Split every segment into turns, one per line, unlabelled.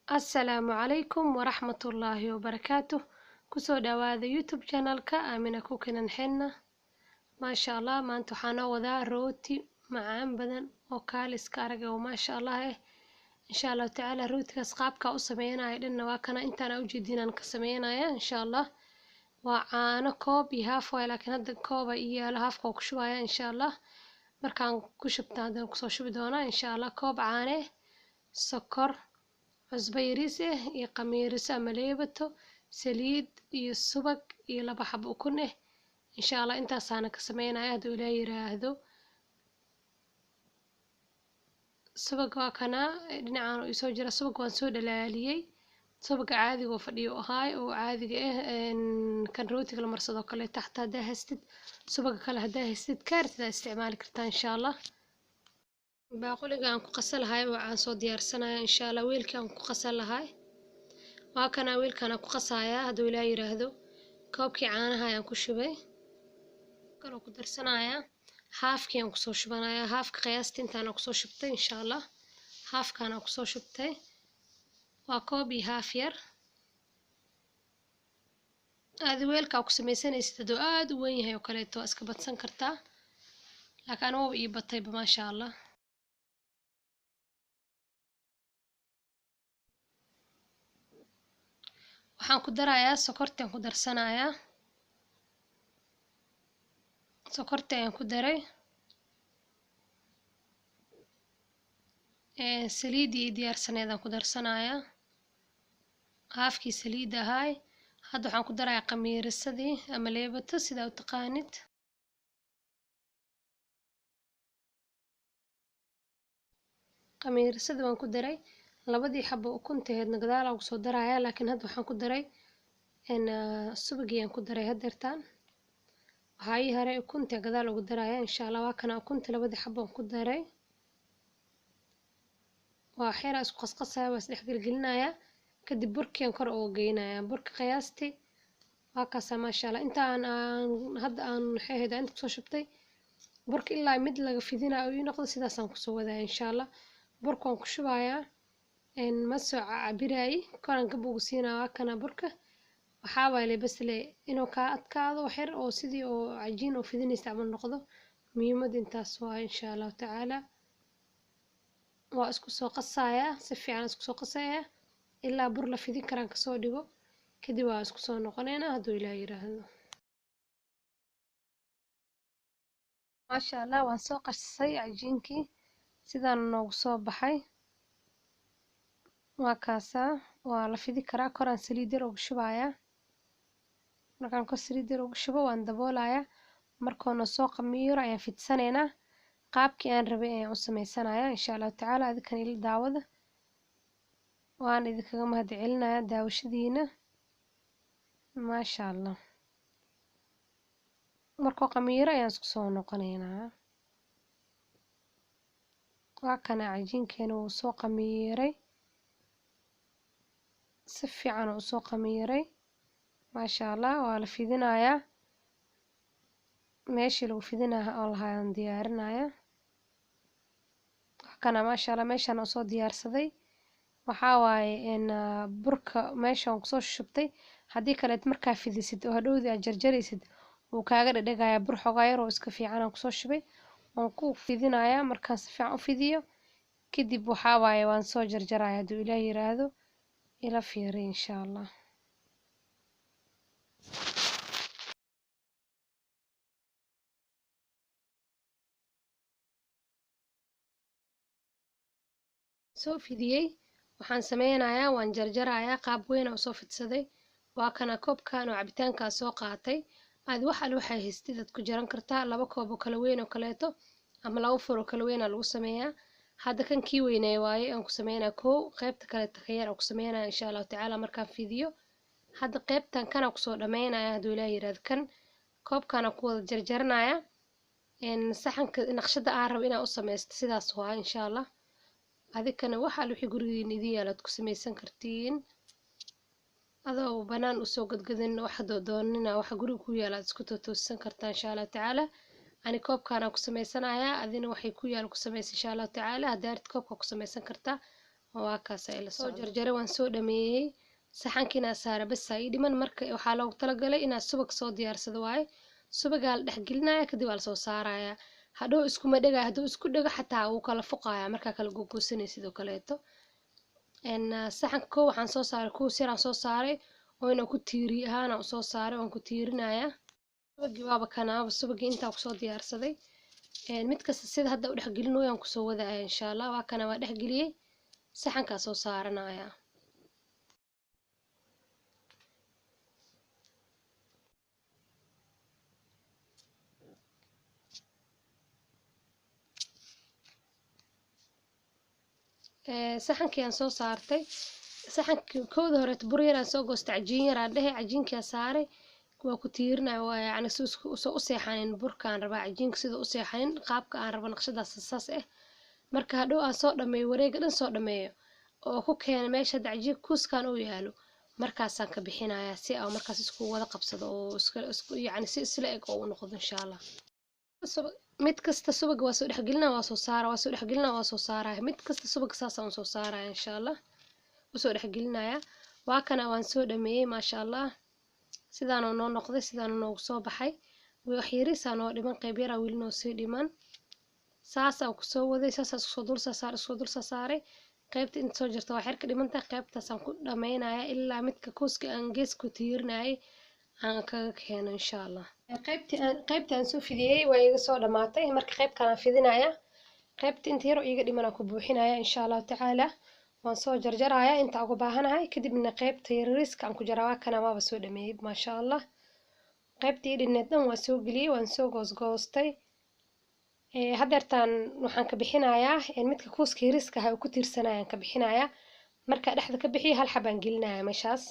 Asalaamu calaykum waraxmatullaahi wabarakaatuh. Kusoo dhawaada YouTube channelka Aamina Cooking and Henna. Maasha Allah, maanta waxaan noo wadaa rooti macaan badan oo kaaliska arag oo maasha Allah insha Allah tacaala rootigaas qaabka u sameynaayo dhanna waa kana intaan u jeedinaan ka sameynaya insha Allah. waa caano koob iyo haaf waay laakiin hadda kooba iyo haafka ku shubaya insha Allah. markaan ku shubtaan hadaan kusoo shubi doonaa insha Allah koob caane sokor cusbo yariis iyo khamiiris ama leebato saliid iyo subag iyo laba xabo ukun insha Allah intaasaan ka sameynaya haduu Ilaahay yiraahdo. subag waa kana dhinacaan oo soo jira subag waan soo dhalaaliyay subaga caadiga oo fadhiyo ahaay oo caadiga kan rootiga la marsado kale taxta hadaa haystid subaga kale hadaa haystid kaartida isticmaali kartaa insha Allah. baaquliga aan ku qasal lahay waxaan soo diyaarsanaya insha Allah weelkii aan ku qasal lahay waa kana weelkaan ku qasaya haduu Ilaahay yiraahdo. koobkii caanaha ayaan ku shubay karo ku darsanaya haafkii aan ku soo shubanaya haafka qiyaasta intaan ku soo shubtay insha Allah. haafkaan aan ku soo shubtay waa koob iyo haaf yar aad weelka ku samaysanaysid haduu aad u weyn yahay oo kaleeto iska badsan kartaa laakiin oo ii batay maasha Allah. waxaan ku darayaa sokortaan ku darsanayaa sokorta ayaan ku daray saliidii diyaarsaneedaan ku darsanayaa haafkii saliid ahaay hadda waxaan ku darayaa khamiirisadii ama leebato sidaa u taqaanid khamiirisadii waan ku daray labadii xabo ukunteedna gadaal aan kusoo darayaa laakiin hadda waxaan ku daray subagii aan ku daray hadeertaan waxaa ii haray ukunta gadaal ugu darayaa insha Allah. waa kana ukunta labadii xabo aan ku daray waa xeer isku qasqasaya waa isdhex gelgelinaya kadib burkii aan kor ugu geynaya burka qiyaastii waa kaasa maasha Allah. intaan hadda aan xeeheeda inta kusoo shubtay burka ilaa mid laga fidinayo ii noqdo sidaas aan kusoo wadaya insha Allah. burka waan ku shubayaa ma soo cabiraay koraan gab ugu siinaa waa kana burka waxaa waaye bas inuu ka adkaado xeer oo sidii oo cajiin oo fidinaysa ama noqdo muhiimad intaas waa insha Allah tacaala. waa isku soo qasaya si fiican isku soo qasaya ilaa bur la fidin karaan ka soo dhigo kadib waa isku soo noqonayna haduu Ilaahay yiraahdo. maasha Allah waan soo qasay cajiinkii sidaan noogu soo baxay waa kaasa waa la fidi karaa koraan saliid yar ugu shubaya markaan kor saliid yar ugu shubo waan daboolaya markoona soo khamiiro ayaan fidsaneynaa qaabkii aan rabay ayaan u sameysanaya insha Allah tacaala. adinkana ila daawada waan idinkaga mahadcelinaya daawashadiina maasha Allah. markoo khamiiro ayaan isku soo noqonaynaa waa kana cajiinkeena wuu soo khamiiray si fiican u soo khamiiray maasha Allah. waa la fidinayaa meeshii lagu fidinaha oo lahaan diyaarinaya kana maasha Allah. meeshaan oo soo diyaarsaday waxaa waaye burka meeshaan ku soo shubtay haddii kale markaa fidisid oo hadhowdii aad jarjaraysid wuu kaaga dhadhagaya bur xogaa yar oo iska fiican aan kusoo shubay waan ku fidinayaa markaan si fiican u fidiyo kadib waxaa waaye waan soo jarjaraya haduu Ilaahay yiraahdo ila fiiri insha Allah. soo fidiyay waxaan sameynayaa waan jarjarayaa qaab weyn oo soo fidsaday waa kana koobkan oo cabitaanka soo qaatay aad waxa waxay haystid ku jaran kartaa laba koob oo kala weyn oo kaleeto ama laba fur oo kala weyn lagu sameeyaa. hadda kan kii weynay waaye aan ku sameynaa koow qaybta kale takhayar aan ku sameynaa insha Allah tacaala markaan fidiyo hadda qaybtan kana ku soo dhameynaya haduu Ilaahay yiraahdo. kan koobkan ku wada jarjaranaya saxanka naqshada aan rabo inaan u sameysto sidaas waa insha Allah. adikana waxa wixii gurigeena idin yaala ku sameysan kartiin adoo banaan u soo gadgadin wax doonina waxa guriga ku yaala isku toosan kartaa insha Allah tacaala. ani koobkaan ku sameysanaya adina waxay ku yaal ku sameys insha Allah tacaala hadaad koobka ku sameysan kartaa waa kaas ay la soo jarjaray waan soo dhameeyay saxankiina saara bas ay dhiman marka waxaa loogu talagalay inaad subag soo diyaarsado waaye subagaa la dhex gelinaya kadib waa la soo saaraya hadhow iskuma dhegaya hadduu isku dhego xataa wuu kala fuqaya markaa kala googoosanay sidoo kaleeto saxanka koo waxaan soo saaray kuus yaraan soo saaray oo inaan ku tiiri ahaana u soo saaray waan ku tiirinaya subagii waaba kanaaba subagii intaa kusoo diyaarsaday mid kasta sida hadda u dhexgelin wayaan kusoo wadaya insha allah waa kana waa dhexgeliyey saxankaa soo saaranaya saxankii aan soo saartay saxankii kooda hore bur yaraan soo goostay cajiin yaraan dhehe cajiinkaa saaray waa ku tiirinaya waa yacni soo u seexanin burkaan rabaa cajiinka sida u seexanin qaabka aan rabo naqshadaas saas ah marka hadhow aan soo dhameeyo wareega dhan soo dhameeyo oo ku keena meesha hadda cajiinka kuuskaan uu yaalo markaasaan ka bixinayaa si aan markaas isku wada qabsado oo isku yacni si isla eg oo u noqdo insha allah mid kasta subaga waa soo dhexgelina waa soo saara waa soo dhexgelina waa soo saaraya mid kasta subaga saas aan soo saaraya insha allah usoo dhexgelinaya waa kana waan soo dhameeyey maasha allah sidaan noo noqday sidaan noogu soo baxay wax yariisaa noo dhiman qayb yaraa weli noo sii dhiman saasaan kusoo waday saasaan isku dul saaray qaybta inta soo jirta waa xirka dhimantahay qaybtaasaan ku dhameynaya ilaa midka kuuska aan gees ku tiirinayay aan kaga keeno insha allah qaybta aan soo fidiyey waa iga soo dhamaatay marka qaybkaan aan fidinaya qaybta inta yar oo iga dhiman aan ku buuxinaya insha allahu tacaala waan soo jarjaraya inta ugu baahanahay kadibna qaybta yariiska aan ku jaraa waa kana waaba soo dhameeyey maasha allah qaybtii dhineed dhan waa soo geliyey waan soo goosgoostay hadeertaan waxaan ka bixinayaa midka kuuska yariiska ah oo ku tiirsanayaan ka bixinayaa markaa dhexda ka bixiyo hal xabaan gelinaya meeshaas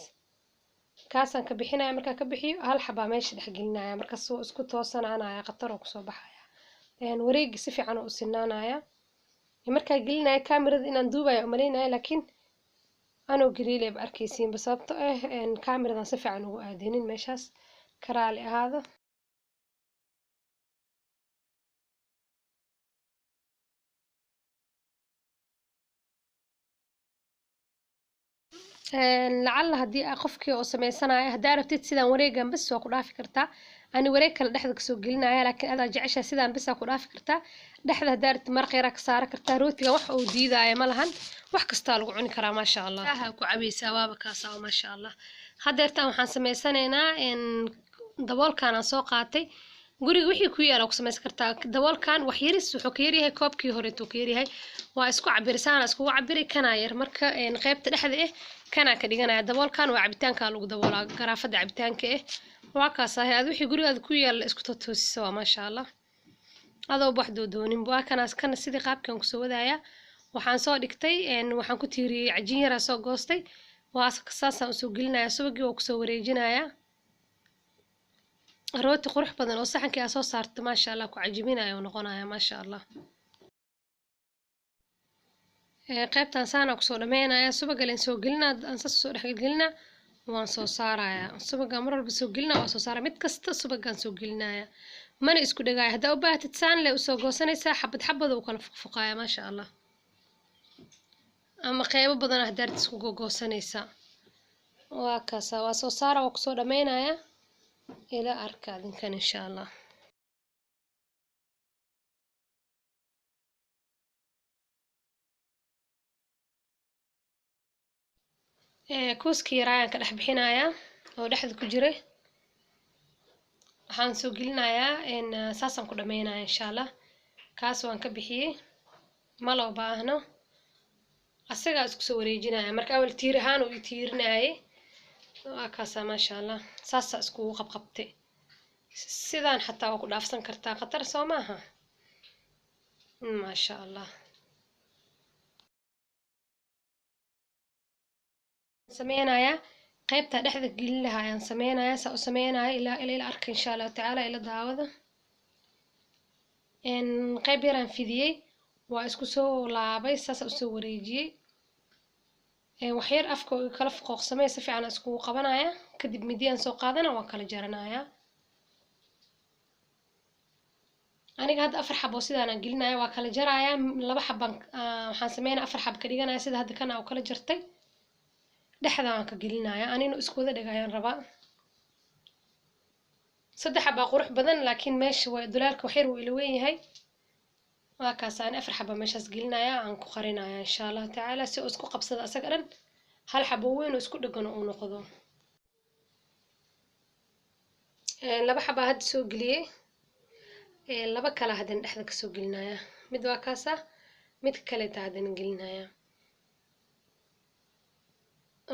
kaasaan ka bixinaya markaa ka bixiyo hal xabaa meesha dhex gelinaya markaas wuu isku toosanaanaya qatar oo kusoo baxaya wareegi si fiican oo u sinaanaya markaa gelinaya kaamirada inaan duubaya umaleynaya laakiin anoo gariileyba arkaysiinba sababto ah kaamiradan si fiican ugu aadinin meeshaas karaali ahaado lacalla haddii qofkii oo sameysanayo haddaa rabtid sidaan wareegan bas waa ku dhaafi kartaa ani wareeg kale dhexda kasoo gelinaya laakiin adaa jeceshaa sidaan bas ku dhaafi kartaa dhexda haddaa rabtid maraq yaraa ka saara kartaa rootiga wax uu diidaya ma lahan wax kastaa lagu cuni karaa maasha allah aha ku cabaysaa waaba kaasaa maasha allah hadeertaan waxaan sameysanaynaa daboolkaan aan soo qaatay guriga wixii ku yaala ku sameysan kartaa daboolkan wax yaris wuxuu ka yaryahay koobkii hore tuu ka yaryahay waa isku cabirsaan isku cabiri kana yar marka qaybta dhexda ah kana ka dhiganaya daboolkan waa cabitaanka lagu daboolaa garaafada cabitaanka ah waa kaas ah aad wixii gurigaada ku yaala isku toosiso waa maasha allah adoo baxdo doonin waa kana sidii qaabkan ku soo wadaya waxaan soo dhigtay waxaan ku tiiriyay cajiin yar soo goostay waa saasaan u soo gelinaya subagii oo ku soo wareejinaya rooti qurux badan oo saxankii soo saartay maasha allah ku cajibinayo noqonaya maasha allah qaybtan saana ku soo dhameynaya subaga leen soo gelina aan soo dhex gelina waan soo saaraya subaga mar walba soo gelina waa soo saara mid kasta subagaan soo gelinaya mana isku dhagaya haddaa u baahatid saan le usoo goosanaysaa xabad xabada u kala fuqfuqaya maasha allah ama qaybo badan haddaad isku goosanaysaa waa kaasa waa soo saara waa kusoo dhameynaya إلى أركاد كان إن شاء الله كوسكي رايان كدح بحنايا أو دحد كجري waxaan soo gelinayaa saasaan ku dhameynaya insha allah kaas waan ka bixiyey ma loo baahno asagaa isku soo wareejinaya marka awal tiir ahaan uu i tiirinayay waa kaasaa maasha allah saasaa iskugu qabqabtay sidaan xataa waa ku dhaafsan kartaa khatar soo maaha maasha allah sameynayaa qaybta dhexda gelin lahaa ayaan sameynayaa saa u sameynaya ilaa arka insha allahu tacaala ila daawada qayb yaraan fidiyey waa isku soo laabay saasa usoo wareejiyey waxyar afka oo kala foqoqsamay si fiican iskugu qabanaya kadib midiyaan soo qaadana waan kala jaranayaa aniga hadda 4 xabo sidaan aan gelinayo waa kala jaraaya 2 xaban waxaan sameeynaa 4 xab ka dhiganaya sida hadda kana oo kala jartay dhexda aan ka gelinaya anina isku wada dhigayaan rabaa 3 xaba qurux badan laakiin meesha way dulaalka wax yar uu ila weyn yahay waa kaas aan 4 xaba meeshaas gelinaya aan ku qarinaya insha Allah taala si uu isku qabsado asaga dhan hal xabo weyn oo isku dhagan oo noqdo 2 xaba hadda soo geliyay 2 kala hadan dhexda ka soo gelinaya mid waa kaasa mid kale taadan gelinaya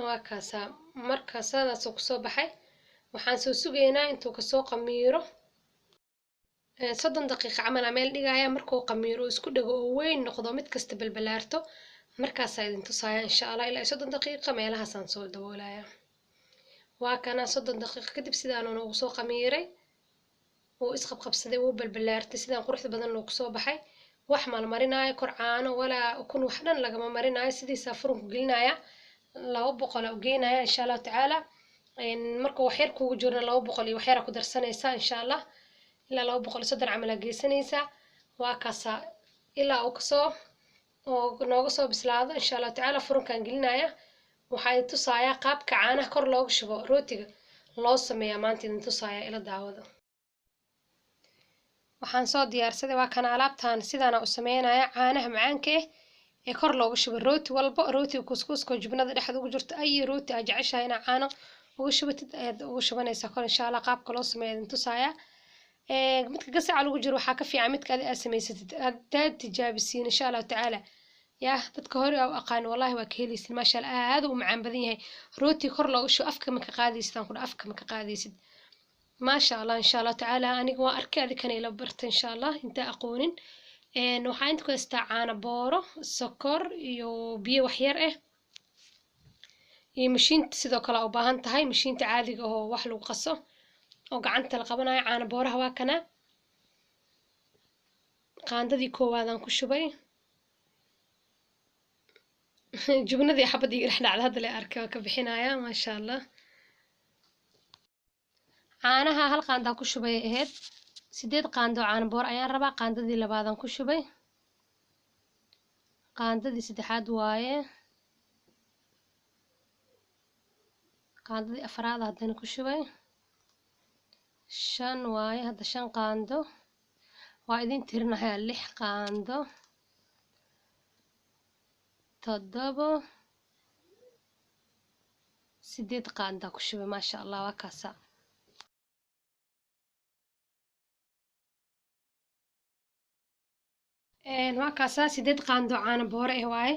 waa kaasa marka saadaas ku soo baxay waxaan soo sugeynaa intuu ka soo qamiiro 30 daqiiqo camal meel dhigaya markuu qamiiro isku dhago oo weyn noqdo mid kasta balbalaarto markaas ay idin tusaya insha Allah ilaa 30 daqiiqo meelahaas aan soo daboolaya waa kana 30 daqiiqo kadib sidaan uu soo qamiiray oo isqabqabsaday oo balbalaartay sidaan quruxda badan loo soo baxay wax mal marinayo kor caano wala ukun wax dhan laga marinayo sidiisa furunku gelinaya 200 oo geenaya insha Allah taala marka wax yar kugu jirna 200 iyo wax yar ku darsanaysa insha Allah ilaa 230 camal geesanaysa waa kaasa ilaa uu kasoo oo nooga soo bislaado insha Allah taala furunkan gelinaya waxay tusaya qaabka caanaha kor looga shubo rootiga loo sameeyo maanta idin tusaya ila daawada waxaan soo diyaarsaday waa kana alaabtaan sidaan u sameeynaya caanaha macaanka ee kor looga shubo rooti walba rootiga kuskuuska jubnada dhexda ugu jirto ay rooti aad jeceshahay in caano ugu shubatid aad ugu shubanaysa kor insha Allah qaabka loo sameeyo idin tusaya midka gasaca lagu jiro waxa ka fiican midka aad sameysatid aad tijaabisiin insha Allah taala يا dadka hore oo aqaan wallahi waa ka helaysid ma sha Allah aad u macaan badan yahay rooti kor looga shubo afka ma ka qaadaysid ku afka ma ka qaadaysid ma sha Allah insha Allah taala aniga waa arkay adikana ila barta insha Allah inta aqoonin waxaan inta ku caano booro sokor iyo biyo wax yar iyo mashiinta sidoo kale u baahan tahay mashiinta caadiga oo wax lagu qaso oo gacanta la qabanayo caano booraha waa kana qaandadii koowaad aan ku shubay jubnadii xabadii ila dhacday hadda la arkay ka bixinaya ma sha Allah caanaha hal qaanda ku shubay aheed 8 qaando caano boor ayaan rabaa qaandadii labaad aan ku shubay qaandadii saddexaad waaye qaandadii afraad hadana ku shubay 5 waaye hadda 5 qaando waa idin tirinayaa 6 qaando 7 8 qaando ku shubay ma sha Allah waa kaasa waa kaasa 8 qaando caano boor waaye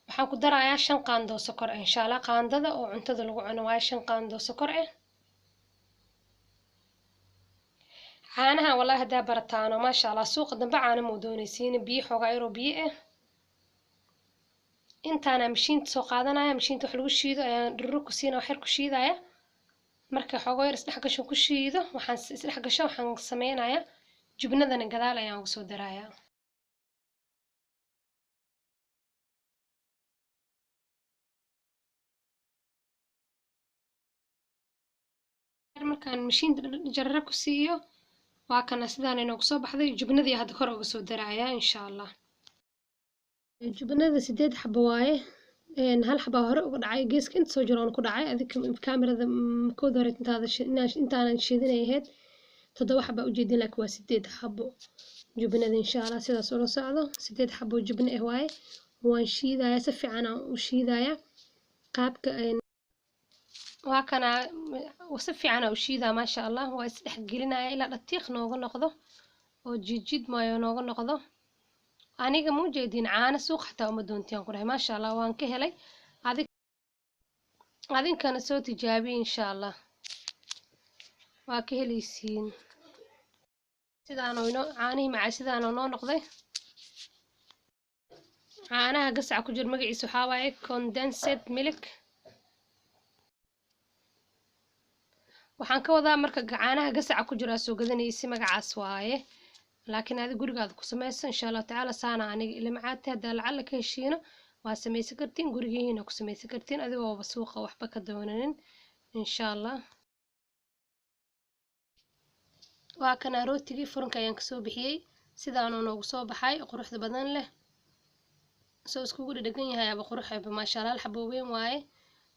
waxaan ku darayaa 5 qaando sokor insha Allah qaandada oo cuntada lagu cuno waaye 5 qaando sokor caanaha wallahi hadaa barataano ma sha Allah suuqa dambe caano ma doonaysiin biyo xogaa yar oo biyo intaana mashiinta soo qaadanaya mashiinta wax lagu shiido ayaan dhiro ku siina wax yar ku shiidaya marka xogaa yar isdhex gasho ku shiido waxaan isdhex gasho waxaan sameeynayaa jubnadana gadaal ayaan ugu soo darayaa markaan mashiinta jarra ku siiyo waa kana sidaan inoo soo baxday jubnadii hadda kor uga soo daraaya insha Allah jubnada 8 xabo waaye hal xabo hore uga dhacay geeska inta soo jiroon ku dhacay adika kaamirada kooda hore intaanan shiidinayd 7 xabo u jeedin laakiin waa 8 xabo jubnada insha Allah sidaas oo la socdo 8 xabo jubna waaye waan shiidaya si fiican u shiidaya qaabka waa kana si fiican u shiida ma sha Allah waa is dhex gelinaya ilaa dhatiiq nooga noqdo oo jijid maayo nooga noqdo aniga ma jeedin caana suuq xataa uma doontaan ku dhahay ma sha Allah waan ka helay adinkana soo tijaabi insha Allah waa ka helaysiin sidaan oo caanihi maca sidaan oo noo noqday caanaha gasac ku jir magaciisa waxa waaye condensed milk waxaan ka wadaa marka caanaha gasac ku jira soo gadanaysi magacaas waaye laakiin aad gurigaada ku sameeysan insha Allah taala saana aniga ila macaata hada lacala ka heshiino waa sameeysan kartiin gurigeena ku sameeysan kartiin adigoo suuqa waxba ka doonanin insha Allah waa kana rootigii furunka ayaan ka soo bixiyay sidaanu noogu soo baxay quruxda badan leh soo iskugu dhadhagan yahay aba qurux ah maasha Allah xabo weyn waaye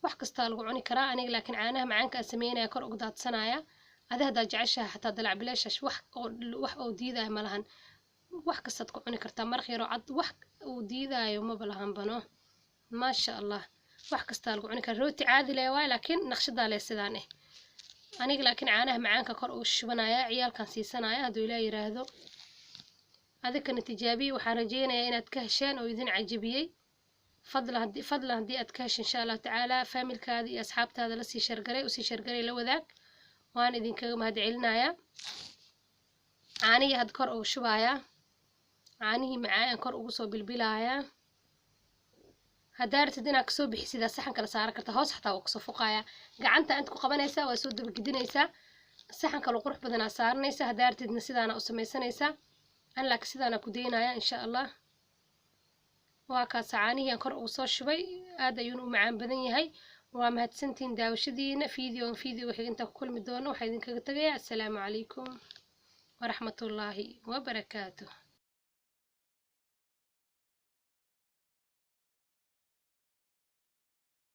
wax kasta lagu cuni karaa aniga laakiin caanaha macaanka sameeynaya kor ugu daadsanaya hada jeceshahay xataa dalac bileeshash wax oo diidayo ma lahan wax kasta ku cuni kartaa maraq yar oo cad wax uu diidayo ma balahan bano maasha Allah wax kasta lagu cuni karaa rooti caadi leh waay laakiin naqshada leh sidaan ah aniga laakiin caanaha macaanka kor ugu shubanaya ciyaalkan siisanaya haduu ilaa yiraahdo adikana tijaabiye waxaan rajeynayaa inaad ka hesheen oo idin cajabiyay fadlan haddii aad ka hesho insha Allah tacaala familkaada iyo asxaabtaada la sii shargaray la wadaag waan idinkaga mahadcelinayaa caanihi had kor ugu shubayaa caanihii macaan kor ugu soo bilbilayaa haddaad rabtid inaad kasoo bixisid saxan kala saar kartaa hoos xataa waa kasoo fuqayaa gacanta inta ku qabanaysaa waa soo dabagidinaysaa saxan kale qurux badan aad saaranaysaa haddaad rabtidna sidaana u samaysanaysaa an laakiin sidaana ku deenayaa insha Allah waa kaas caanihii kor ugu soo shubay aad ayuu u macaan badan yahay waa mahadsantiin daawashadiina video wixii inta ku kulmi doono waxa idinkaga tagayaa assalaamu calaykum waraxmatullaahi wabarakaatuh